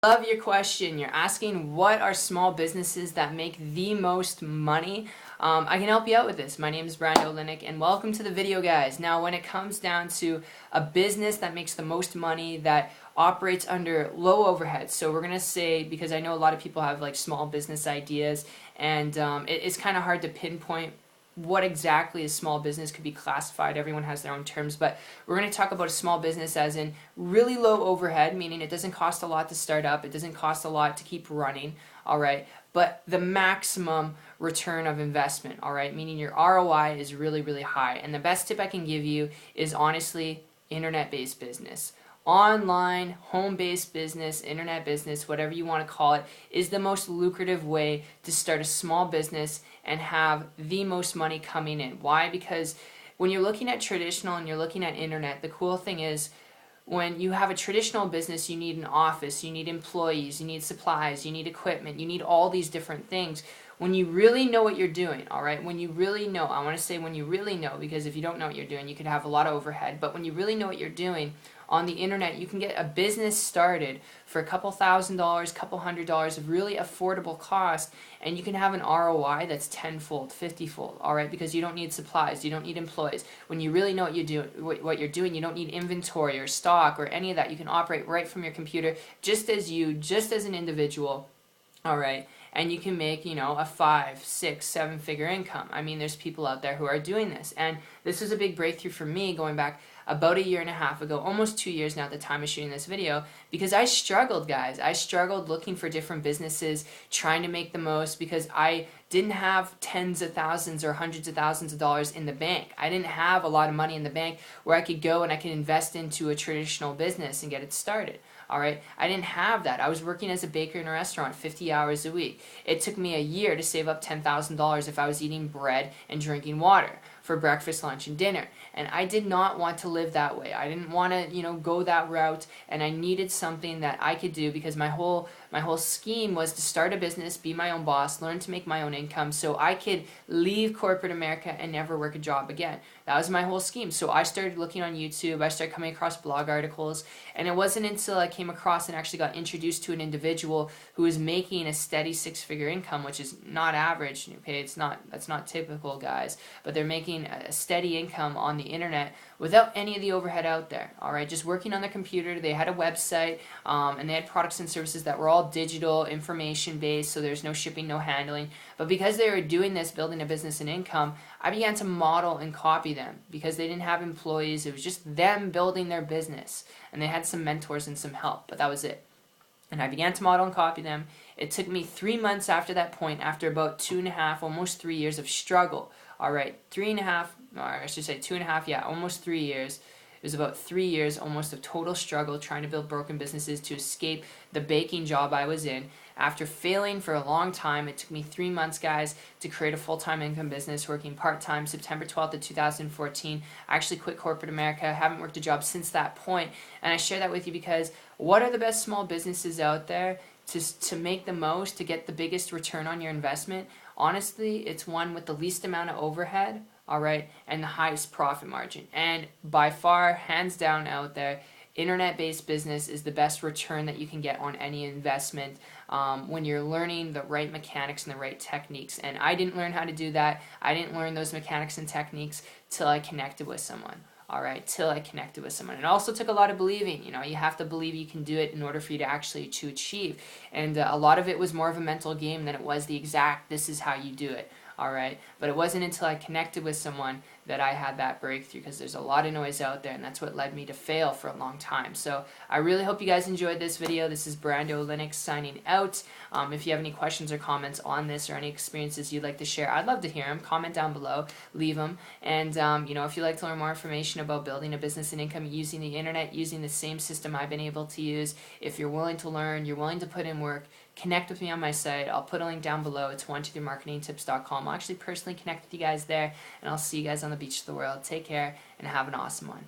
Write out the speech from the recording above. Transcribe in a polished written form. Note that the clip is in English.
Love your question. You're asking what are small businesses that make the most money? I can help you out with this. My name is Brando Linick and welcome to the video, guys. Now when it comes down to a business that makes the most money that operates under low overhead, so we're gonna say, because I know a lot of people have like small business ideas and it's kind of hard to pinpoint what exactly a small business could be classified. Everyone has their own terms, but we're going to talk about a small business as in really low overhead, meaning it doesn't cost a lot to start up, it doesn't cost a lot to keep running, all right, but the maximum return of investment, all right, meaning your ROI is really, really high. And the best tip I can give you is honestly internet-based business. Online, home-based business, internet business, whatever you want to call it, is the most lucrative way to start a small business and have the most money coming in. Why? Because when you're looking at traditional and you're looking at internet, the cool thing is when you have a traditional business, you need an office, you need employees, you need supplies, you need equipment, you need all these different things. When you really know what you're doing, all right, when you really know, I want to say when you really know, because if you don't know what you're doing, you could have a lot of overhead, but when you really know what you're doing, on the internet, you can get a business started for a couple $1,000s, couple $100s of really affordable cost, and you can have an ROI that's 10-fold, 50-fold, all right, because you don't need supplies, you don't need employees. When you really know what you're doing, you don't need inventory or stock or any of that. You can operate right from your computer, just as an individual, all right, and you can make, a 5, 6, 7-figure income. I mean, there's people out there who are doing this, and this was a big breakthrough for me going back about 1.5 years ago, almost 2 years now at the time of shooting this video, because I struggled, guys. I struggled looking for different businesses, trying to make the most, because I didn't have tens of thousands or hundreds of thousands of dollars in the bank. I didn't have a lot of money in the bank where I could go and I could invest into a traditional business and get it started. All right, I didn't have that. I was working as a baker in a restaurant 50 hours a week. It took me a year to save up $10,000 if I was eating bread and drinking water for breakfast, lunch, and dinner. And I did not want to live that way. I didn't want to, go that route, and I needed something that I could do, because my whole scheme was to start a business, be my own boss, learn to make my own income so I could leave corporate America and never work a job again. That was my whole scheme. So I started looking on YouTube, I started coming across blog articles, and it wasn't until I came across and actually got introduced to an individual who was making a steady 6-figure income, which is not average, okay, that's not typical, guys, but they're making a steady income on the internet without any of the overhead out there, all right, just working on their computer. They had a website, and they had products and services that were all digital, information based, so there's no shipping, no handling. But because they were doing this, building a business and income, I began to model and copy them, because they didn't have employees. It was just them building their business, and they had some mentors and some help, but that was it. And I began to model and copy them. It took me 3 months after that point, after about 2.5, almost 3 years of struggle. All right, 3.5, or I should say 2.5, yeah, almost 3 years. It was about 3 years almost of total struggle trying to build broken businesses to escape the baking job I was in. After failing for a long time, it took me 3 months, guys, to create a full-time income business, working part-time. September 12th of 2014, I actually quit corporate America. I haven't worked a job since that point, and I share that with you because what are the best small businesses out there to make the most, to get the biggest return on your investment? Honestly, it's one with the least amount of overhead, all right, and the highest profit margin. And by far, hands down out there, internet-based business is the best return that you can get on any investment when you're learning the right mechanics and the right techniques. And I didn't learn how to do that. I didn't learn those mechanics and techniques till I connected with someone. All right, till I connected with someone. It also took a lot of believing. You have to believe you can do it in order for you to actually achieve. And a lot of it was more of a mental game than it was the exact, this is how you do it. All right, but it wasn't until I connected with someone that I had that breakthrough, because there's a lot of noise out there, and that's what led me to fail for a long time. So I really hope you guys enjoyed this video. This is Brando Linux signing out. If you have any questions or comments on this, or any experiences you'd like to share, I'd love to hear them. Comment down below, leave them. And if you'd like to learn more information about building a business and income using the internet, using the same system I've been able to use, if you're willing to learn, you're willing to put in work, connect with me on my site. I'll put a link down below. It's 123marketingtips.com. I'll actually personally connect with you guys there, and I'll see you guys on the beach of the world. Take care and have an awesome one.